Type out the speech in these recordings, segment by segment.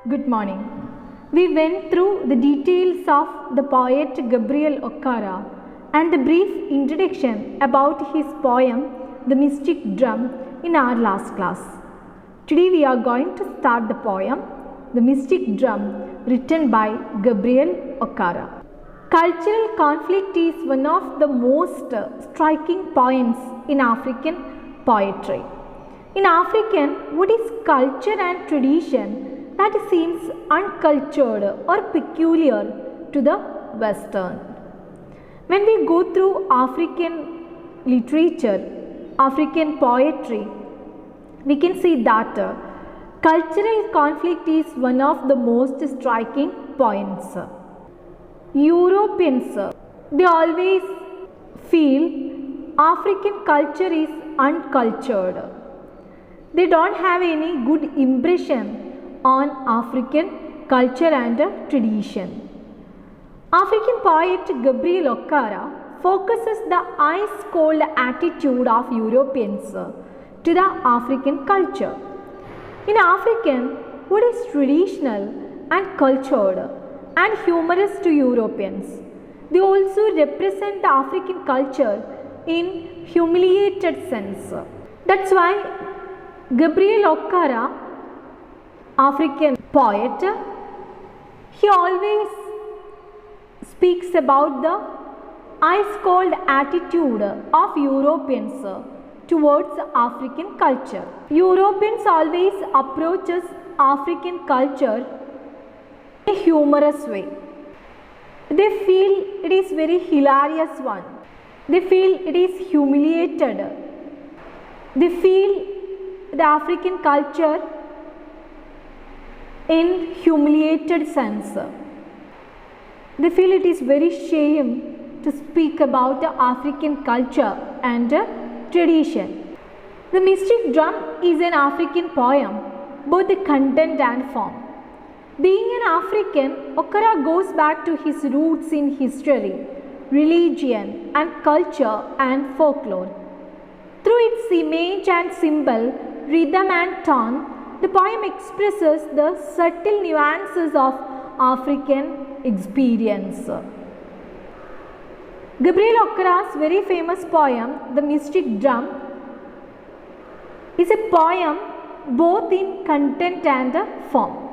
Good morning. We went through the details of the poet Gabriel Okara and the brief introduction about his poem The Mystic Drum in our last class. Today we are going to start the poem The Mystic Drum written by Gabriel Okara. Cultural conflict is one of the most striking points in African poetry. In African, what is culture and tradition that seems uncultured or peculiar to the Western? When we go through African literature, African poetry, we can see that cultural conflict is one of the most striking points. Europeans, they always feel African culture is uncultured. They don't have any good impression on African culture and tradition. African poet Gabriel Okara focuses the ice-cold attitude of Europeans to the African culture. In African, what is traditional and cultured and humorous to Europeans, they also represent the African culture in humiliated sense. That's why Gabriel Okara, African poet, he always speaks about the ice-cold attitude of Europeans towards African culture. Europeans always approaches African culture in a humorous way. They feel it is very hilarious one. They feel it is humiliated. They feel the African culture in humiliated sense. They feel it is very shame to speak about the African culture and tradition. The Mystic Drum is an African poem, both the content and form. Being an African, Okara goes back to his roots in history, religion and culture and folklore. Through its image and symbol, rhythm and tone, the poem expresses the subtle nuances of African experience. Gabriel Okara's very famous poem, The Mystic Drum, is a poem both in content and form.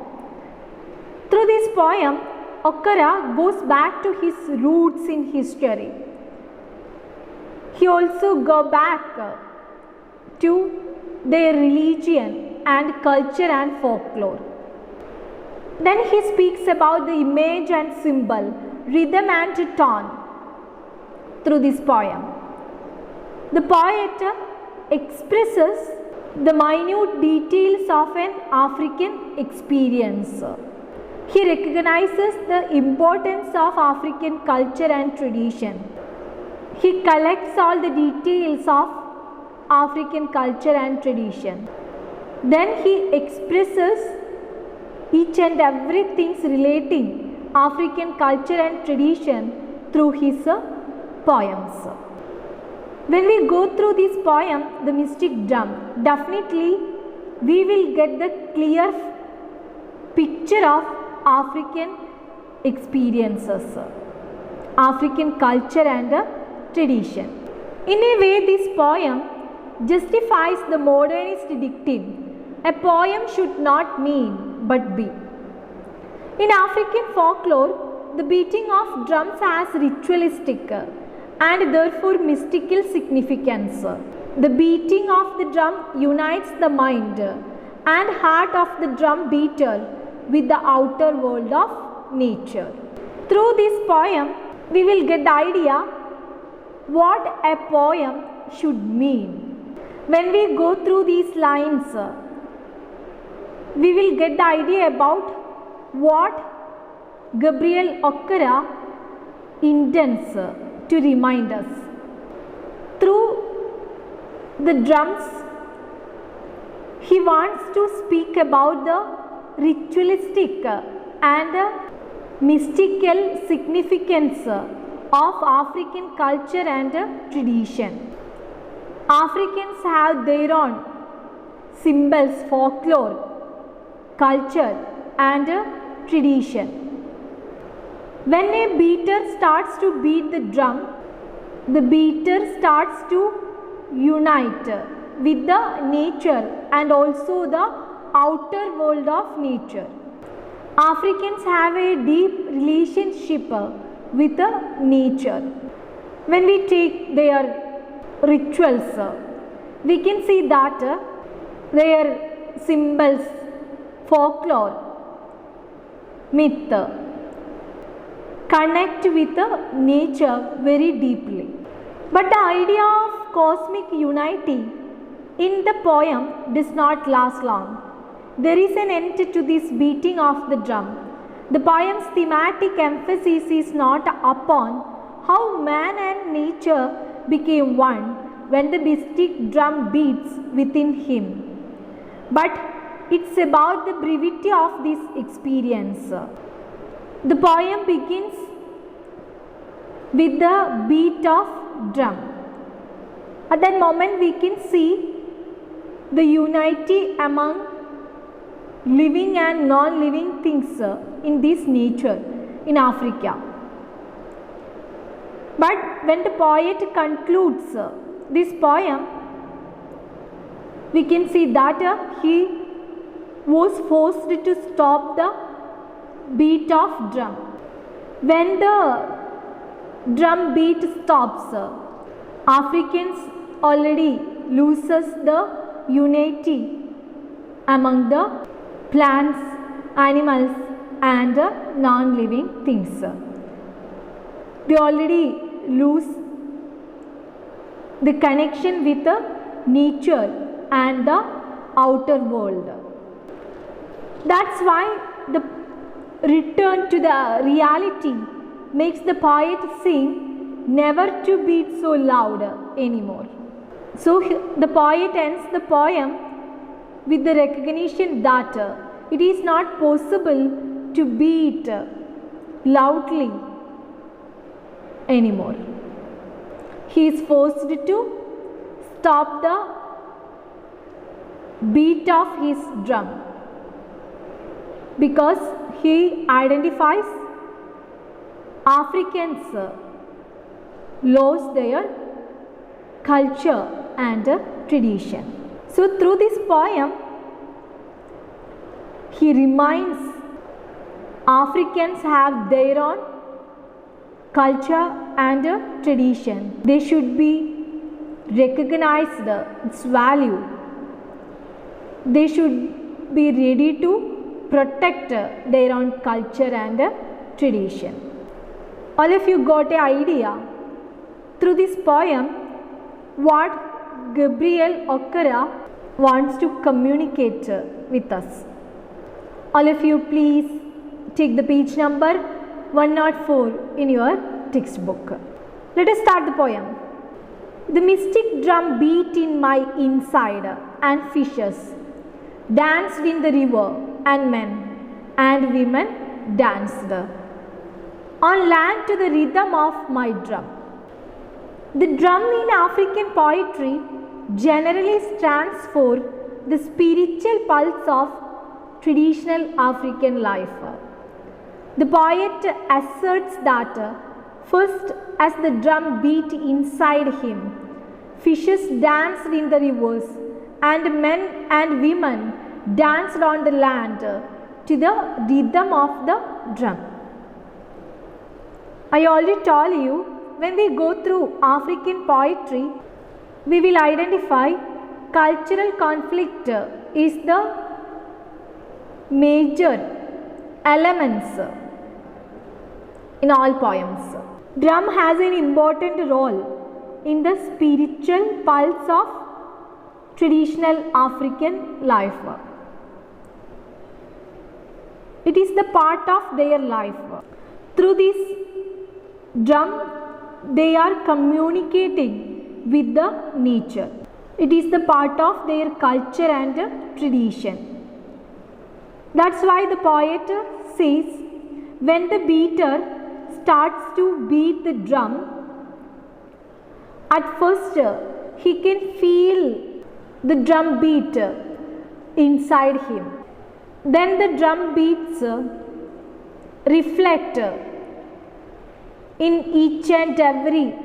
Through this poem, Okara goes back to his roots in history. He also goes back to their religion and culture and folklore. Then he speaks about the image and symbol, rhythm and tone through this poem. The poet expresses the minute details of an African experience. He recognizes the importance of African culture and tradition. He collects all the details of African culture and tradition. Then he expresses each and everything relating African culture and tradition through his poems. When we go through this poem, The Mystic Drum, definitely we will get the clear picture of African experiences, African culture and tradition. In a way, this poem justifies the modernist dictum, a poem should not mean but be. In African folklore, the beating of drums has ritualistic and therefore mystical significance. The beating of the drum unites the mind and heart of the drum beater with the outer world of nature. Through this poem, we will get the idea what a poem should mean. When we go through these lines, we will get the idea about what Gabriel Okara intends to remind us. Through the drums, he wants to speak about the ritualistic and mystical significance of African culture and tradition. Africans have their own symbols, folklore, culture and tradition. When a beater starts to beat the drum, the beater starts to unite with the nature and also the outer world of nature. Africans have a deep relationship with nature. When we take their rituals, we can see that their symbols, folklore, myth connect with nature very deeply. But the idea of cosmic unity in the poem does not last long. There is an end to this beating of the drum. The poem's thematic emphasis is not upon how man and nature became one when the mystic drum beats within him, but it's about the brevity of this experience. The poem begins with the beat of drum. At that moment we can see the unity among living and non-living things in this nature in Africa. But when the poet concludes this poem, we can see that he was forced to stop the beat of drum. When the drum beat stops, Africans already loses the unity among the plants, animals and non-living things. They already lose the connection with the nature and the outer world. That's why the return to the reality makes the poet sing never to beat so loud anymore. So the poet ends the poem with the recognition that it is not possible to beat loudly anymore. He is forced to stop the beat of his drum because he identifies Africans lost their culture and tradition. So through this poem, he reminds Africans have their own culture and tradition. They should be recognized its value. They should be ready to protect their own culture and tradition. All of you got an idea through this poem what Gabriel Okara wants to communicate with us. All of you please take the page number 104 in your textbook. Let us start the poem. The mystic drum beat in my inside, and fishes danced in the river, and men and women danced on land to the rhythm of my drum. The drum in African poetry generally stands for the spiritual pulse of traditional African life. The poet asserts that first, as the drum beat inside him, fishes danced in the rivers, and men and women danced on the land to the rhythm of the drum. I already told you, when we go through African poetry, we will identify cultural conflict is the major elements in all poems. Drum has an important role in the spiritual pulse of traditional African life. It is the part of their life. Through this drum, they are communicating with the nature. It is the part of their culture and tradition. That's why the poet says, when the beater starts to beat the drum, at first he can feel the drum beat inside him. Then the drum beats reflect in each and every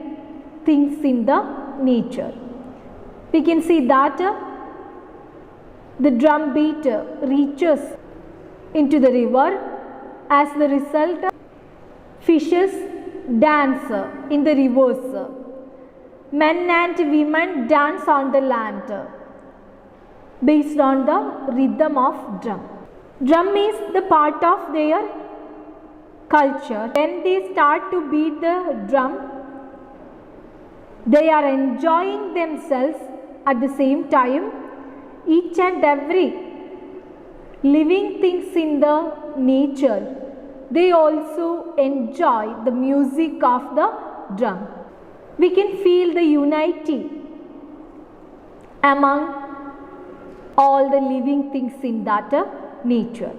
things in the nature. We can see that the drum beat reaches into the river. As the result, fishes dance in the rivers. Men and women dance on the land based on the rhythm of drum. Drum is the part of their culture. When they start to beat the drum, they are enjoying themselves at the same time. Each and every living things in the nature, they also enjoy the music of the drum. We can feel the unity among all the living things in that nature.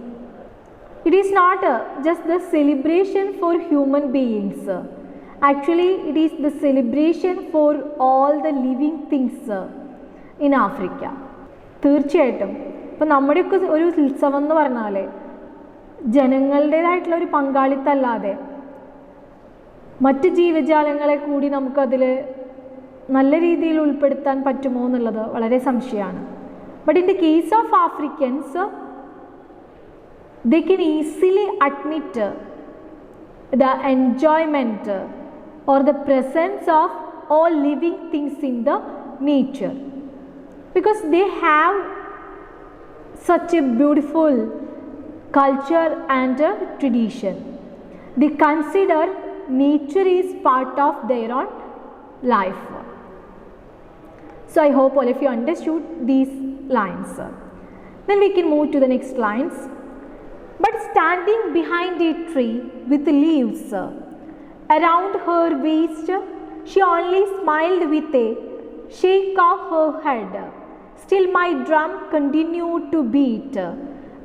It is not just the celebration for human beings. Actually, it is the celebration for all the living things in Africa. തീർച്ചയായിട്ടും ഇപ്പം നമ്മുടെയൊക്കെ ഒരു ഉത്സവം എന്ന് പറഞ്ഞാൽ ജനങ്ങളുടേതായിട്ടുള്ള ഒരു പങ്കാളിത്തമല്ലാതെ മറ്റ് ജീവജാലങ്ങളെ കൂടി നമുക്കതിൽ നല്ല രീതിയിൽ ഉൾപ്പെടുത്താൻ പറ്റുമോ എന്നുള്ളത് വളരെ സംശയമാണ്. But in the case of Afrikaans, they can easily admit the enjoyment or the presence of all living things in the nature, because they have such a beautiful culture and tradition. They consider nature is part of their own life. So I hope all of you understood these lines. Then we can move to the next lines. But standing behind a tree with leaves around her waist, she only smiled with a shake of her head. Still my drum continued to beat,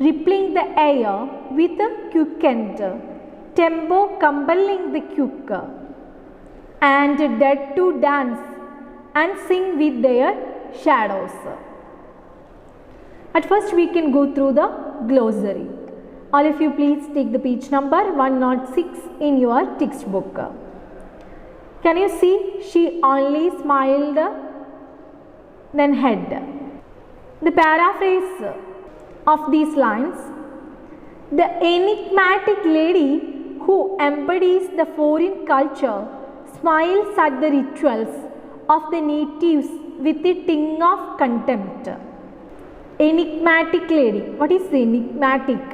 rippling the air with a quickened tempo, compelling the quick and dead to dance and sing with their shadows. At first we can go through the glossary. All of you please take the page number 106 in your textbook. Can you see? She only smiled, then head. The paraphrase of these lines: the enigmatic lady who embodies the foreign culture smiles at the rituals of the natives with a tinge of contempt. Enigmatic lady. What is enigmatic?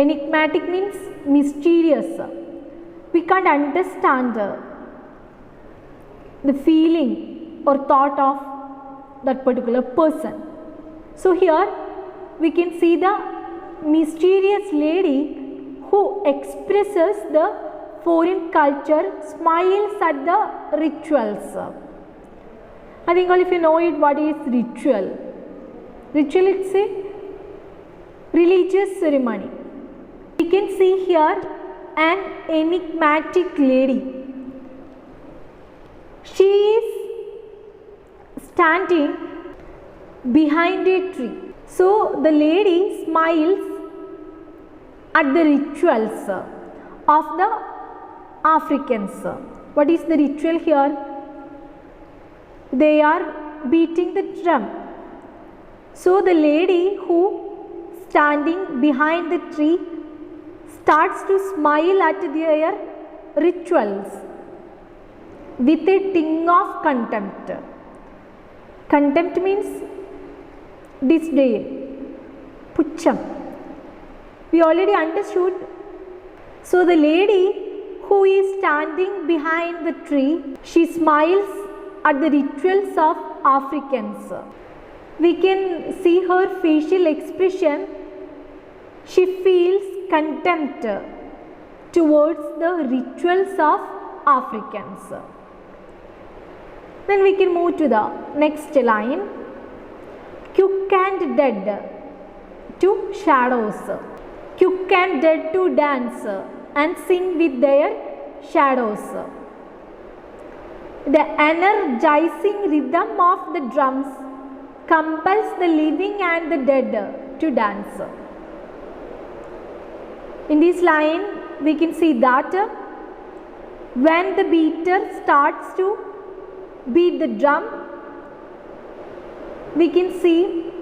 Enigmatic means mysterious. We can't understand the feeling or thought of that particular person. So here we can see the mysterious lady who expresses the foreign culture, smiles at the rituals. I think all of you know it. What is ritual? Ritual, it's a religious ceremony. We can see here an enigmatic lady. She is standing behind a tree. So the lady smiles at the rituals of the Africans. What is the ritual here? They are beating the drum. So the lady who standing behind the tree starts to smile at their rituals with a tinge of contempt. Contempt means disdain, pucham. We already understood. So the lady who is standing behind the tree, she smiles at the rituals of Africans. We can see her facial expression. She feels contempt towards the rituals of Africans. Then we can move to the next line. Quick and dead to shadows. Quick and dead to dance and sing with their shadows. The energizing rhythm of the drums compels the living and the dead to dance. In this line we can see that when the beater starts to beat the drum, we can see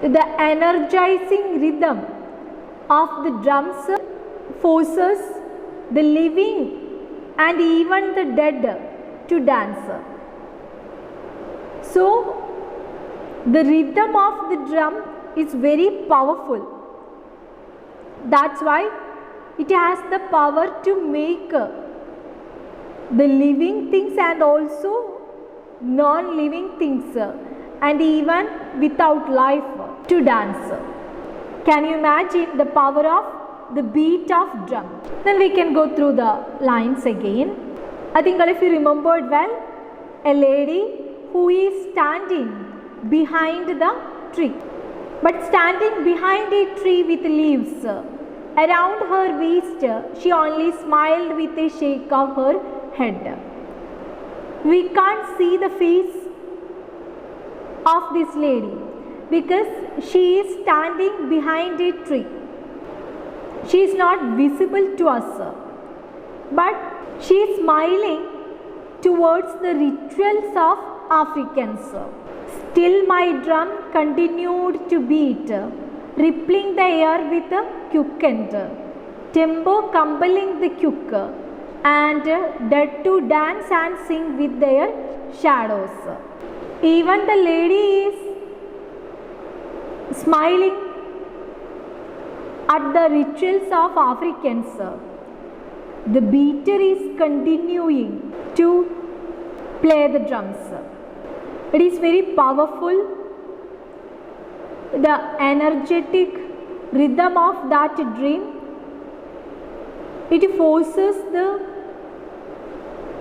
the energizing rhythm of the drums forces the living and even the dead to dance. So the rhythm of the drum is very powerful. That's why it has the power to make the living things and also non-living things and even without life to dance. Can you imagine the power of the beat of drum? Then we can go through the lines again. I think if you remembered well, a lady who is standing behind the tree, but standing behind a tree with leaves around her waist, she only smiled with a shake of her head. We can't see the face of this lady because she is standing behind a tree. She is not visible to us, but she is smiling towards the rituals of Africans. Still my drum continued to beat, rippling the air with a quick tempo, compelling the quick and dead to dance and sing with their shadows. Even the lady is smiling at the rituals of Africans. The beater is continuing to play the drums. It is very powerful. The energetic rhythm of that drum, it forces the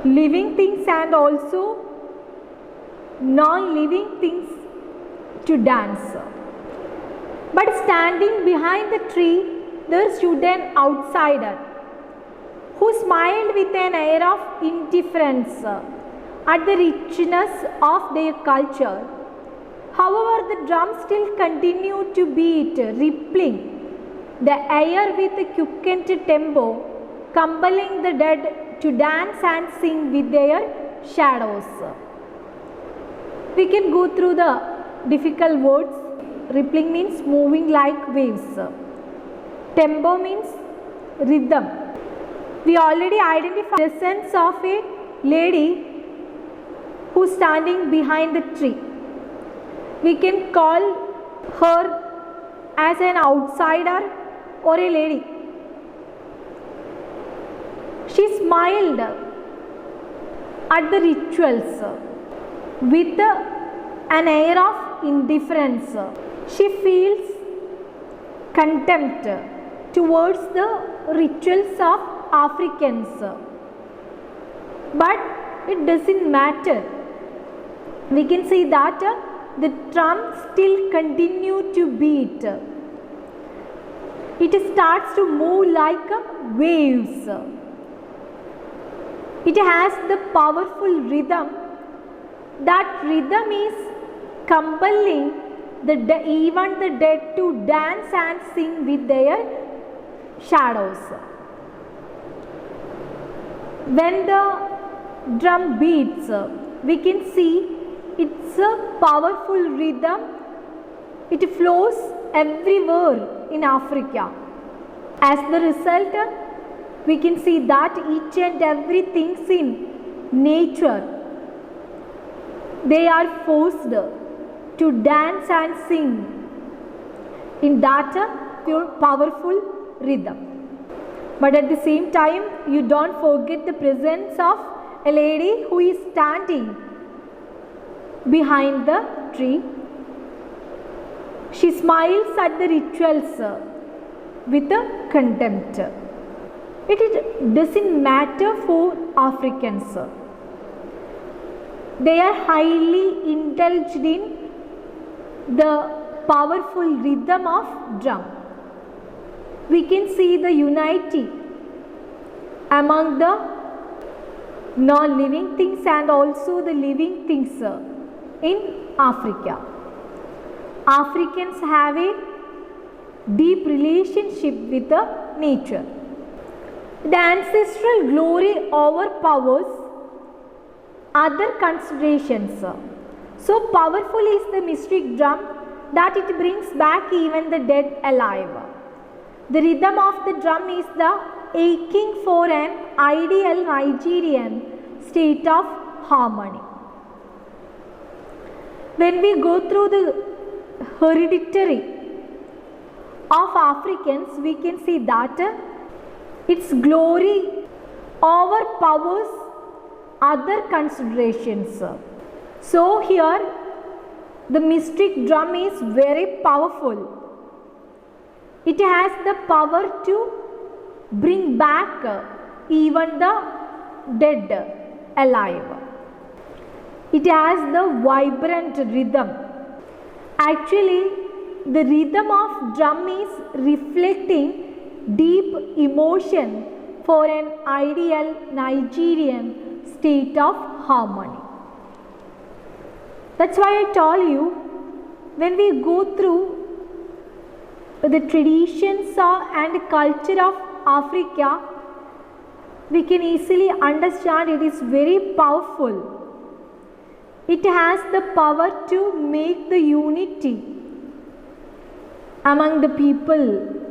living things and also non-living things to dance. But standing behind the tree, there stood an outsider who smiled with an air of indifference at the richness of their culture. However, the drum still continued to beat, rippling the air with a quickened tempo, compelling the dead to dance and sing with their shadows. We can go through the difficult words. Rippling means moving like waves. Tempo means rhythm. We already identified the sense of a lady who is standing behind the tree. We can call her as an outsider or a lady. She smiled at the rituals with an air of indifference. She feels contempt towards the rituals of Africans. But it doesn't matter. We can see that the drum still continue to beat. It starts to move like waves. It has the powerful rhythm. That rhythm is compelling even the dead to dance and sing with their shadows. When the drum beats, we can see it's a powerful rhythm. It flows everywhere in Africa. As the result, we can see that each and everything in nature, they are forced to dance and sing in that pure powerful rhythm. But at the same time, you don't forget the presence of a lady who is standing behind the tree. She smiles at the rituals with a contempt. It doesn't matter for Africans. They are highly indulged in the powerful rhythm of drum. We can see the unity among the non-living things and also the living things in Africa. Africans have a deep relationship with the nature. The ancestral glory overpowers other considerations. So powerful is the mystic drum that it brings back even the dead alive. The rhythm of the drum is the aching for an ideal Nigerian state of harmony. When we go through the hereditary of Africans, we can see that its glory overpowers other considerations. So here the mystic drum is very powerful. It has the power to bring back even the dead alive. It has the vibrant rhythm. Actually, the rhythm of drum is reflecting deep emotion for an ideal Nigerian state of harmony. That's why I told you, when we go through the traditions and culture of Africa, we can easily understand it is very powerful. It has the power to make the unity among the people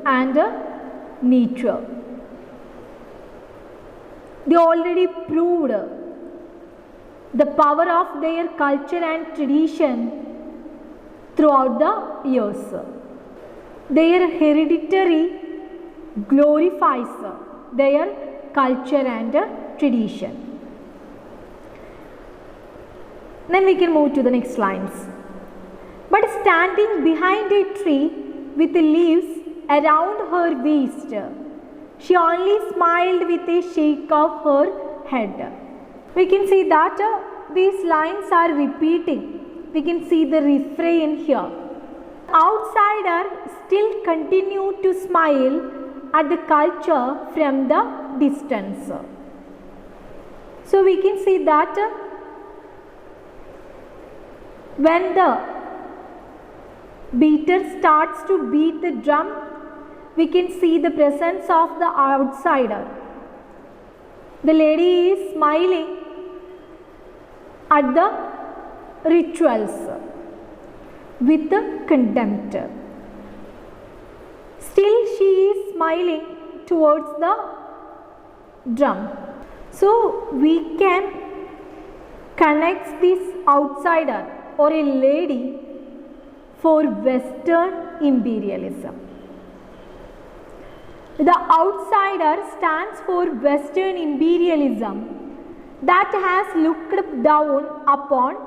and nature. They already proved the power of their culture and tradition throughout the years. Their hereditary glorifies their culture and tradition. Then we can move to the next lines. But standing behind a tree with the leaves around her waist, she only smiled with a shake of her head. We can see that these lines are repeating. We can see the refrain here. Outsider still continue to smile at the culture from the distance. So we can see that when the beater starts to beat the drum, we can see the presence of the outsider. The lady is smiling at the rituals with contempt. Still she is smiling towards the drum. So we can connect this outsider or a lady for Western imperialism. The outsider stands for Western imperialism that has looked down upon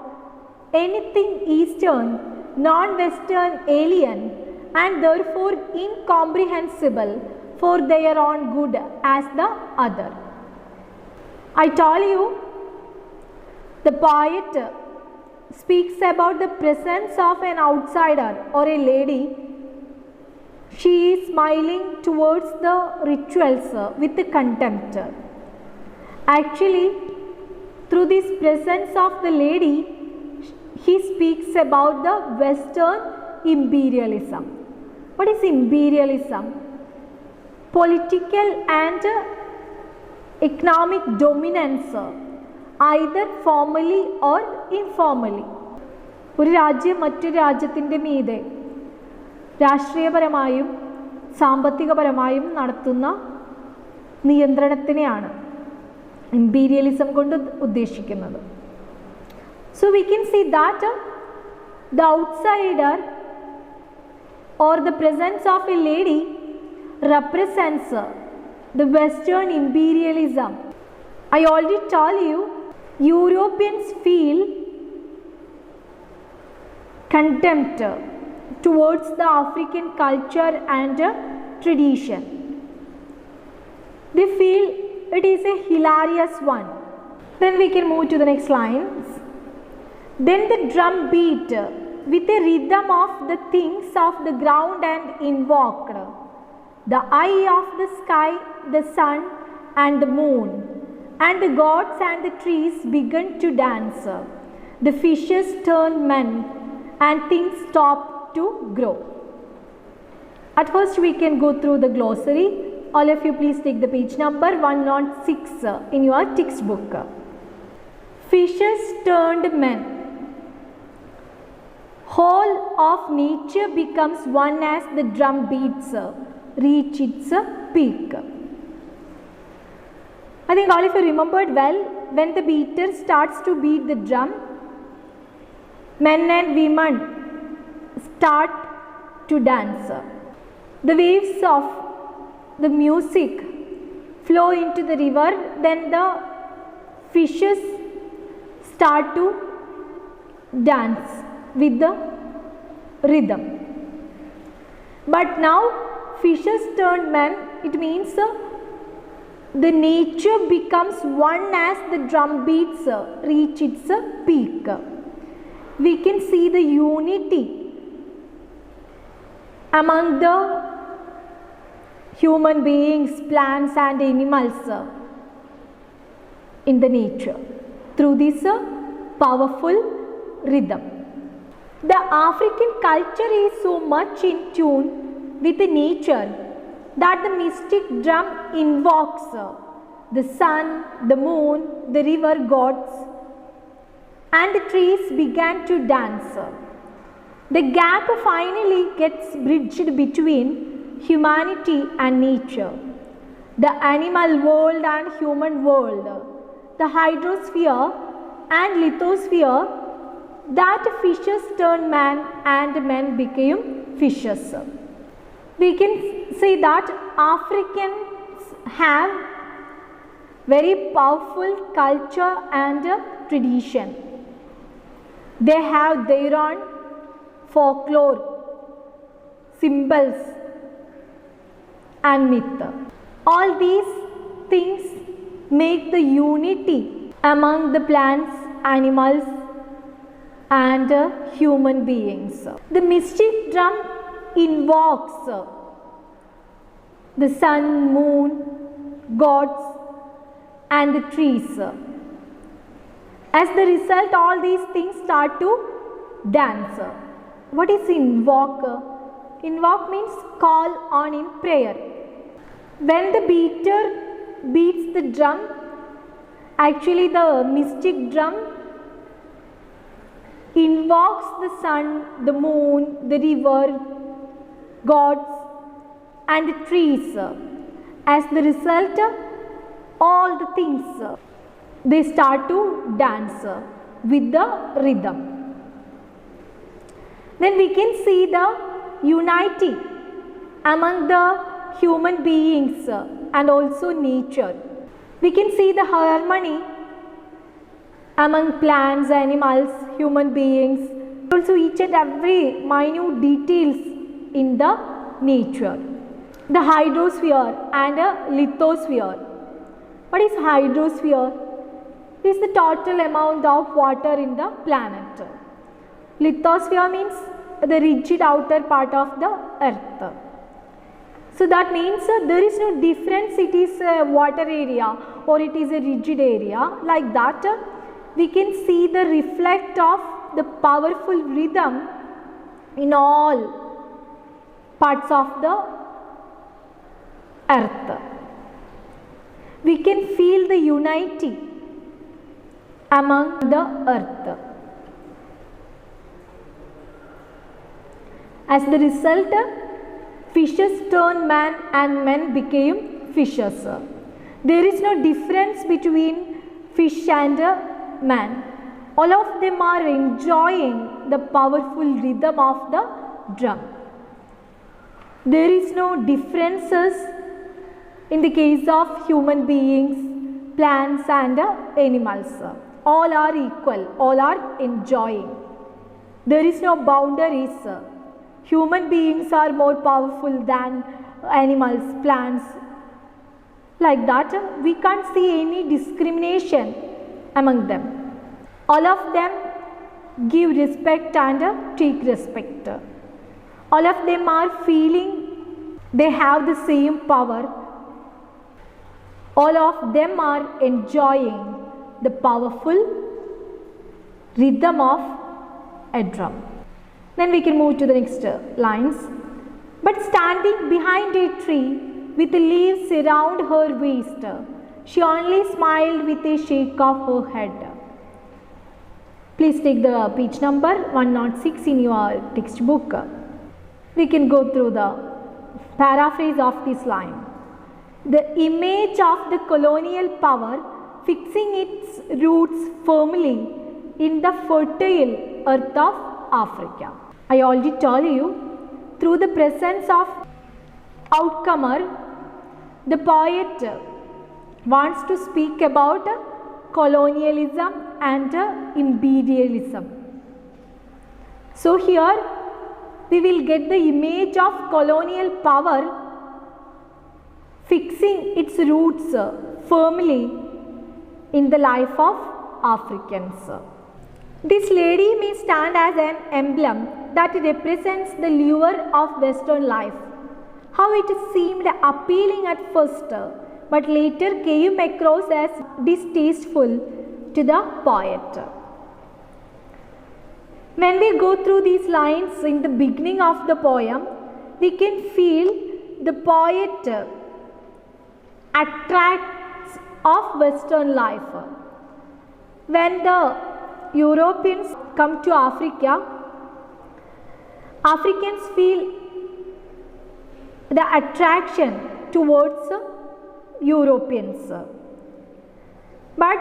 anything Eastern, non-Western, alien, and therefore incomprehensible for their own good as the other. I told you, the poet speaks about the presence of an outsider or a lady. She is smiling towards the rituals with contempt. Actually, through this presence of the lady, he speaks about the Western imperialism. What is imperialism? Political and economic dominance, either formally or informally. ഒരു രാജ്യം മറ്റൊരു രാജ്യത്തിൻ്റെ മീതെ രാഷ്ട്രീയപരമായും സാമ്പത്തികപരമായും നടത്തുന്ന നിയന്ത്രണത്തിനെയാണ് imperialism കൊണ്ട് ഉദ്ദേശിക്കുന്നത്. So we can see that the outsider or the presence of a lady represents the Western imperialism. I already told you, Europeans feel contempt towards the African culture and tradition. They feel it is a hilarious one. Then we can move to the next lines. Then the drum beat with a rhythm of the things of the ground and invoked the eye of the sky, the sun and the moon, and the gods and the trees began to dance. The fishes turned men and things stopped to grow. At first we can go through the glossary. All of you please take the page number 106 in your textbook. Fishes turned men. Whole of nature becomes one as the drum beats reach its peak. I think all of you remembered well, when the beater starts to beat the drum, men and women start to dance. The waves of the music flow into the river, then the fishes start to dance with the rhythm. But now fishes turned men, it means the nature becomes one as the drum beats reach its peak. We can see the unity among the human beings, plants and animals in the nature through this powerful rhythm. The African culture is so much in tune with the nature that the mystic drum invokes the sun, the moon, the river gods, and the trees began to dance. The gap finally gets bridged between humanity and nature, the animal world and human world, the hydrosphere and lithosphere, that fishes turned man and men became fishes. We can say that Africans have very powerful culture and tradition. They have their own folklore, symbols and myth. All these things make the unity among the plants, animals and human beings. The mystic drum invokes the sun, moon, gods and the trees. As the result, all these things start to dance. What is invoke? Invoke means call on in prayer. When the beater beats the drum, actually the mystic drum invokes the sun, the moon, the river, gods and the trees. As the result, all the things they start to dance with the rhythm. Then we can see the unity among the human beings and also nature. We can see the harmony among plants, animals, human beings, also each and every minute details in the nature. The hydrosphere and lithosphere. What is hydrosphere? It is the total amount of water in the planet. Lithosphere means the rigid outer part of the earth. So that means there is no difference, it is a water area or it is a rigid area. Like that, we can see the reflect of the powerful rhythm in all parts of the earth. We can feel the unity among the earth. As the result, fishes turned man and men became fishes. There is no difference between fish and man. All of them are enjoying the powerful rhythm of the drum. There is no differences in the case of human beings, plants and animals. All are equal, all are enjoying. There is no boundaries. Human beings are more powerful than animals, plants. Like that, we can't see any discrimination among them. All of them give respect and take respect. All of them are feeling they have the same power. All of them are enjoying the powerful rhythm of a drum. Then we can move to the next lines. But standing behind a tree with leaves around her waist, she only smiled with a shake of her head. Please take the page number 106 in your textbook. We can go through the paraphrase of this line. The image of the colonial power fixing its roots firmly in the fertile earth of Africa. I already told you, through the presence of outcomer, the poet wants to speak about colonialism and imperialism. So here we will get the image of colonial power fixing its roots firmly in the life of Africans. This lady may stand as an emblem that represents the lure of Western life. How it seemed appealing at first, but later came across as distasteful to the poet. When we go through these lines in the beginning of the poem, we can feel the poet attracts of Western life. When the Europeans come to Africa, Africans feel the attraction towards Europeans. But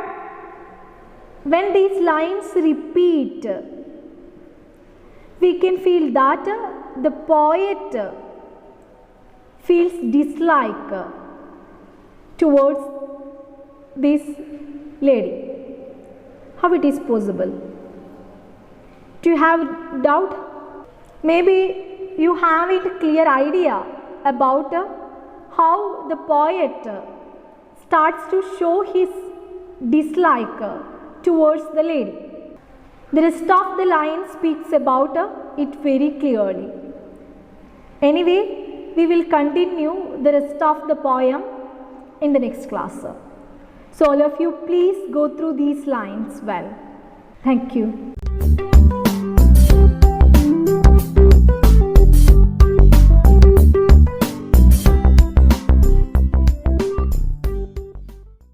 when these lines repeat, we can feel that the poet feels dislike towards this lady. How it is possible? Do you have doubt? Maybe you have a clear idea about how the poet starts to show his dislike towards the lady. The rest of the line speaks about it very clearly. Anyway, we will continue the rest of the poem in the next class. So all of you please go through these lines well. Thank you.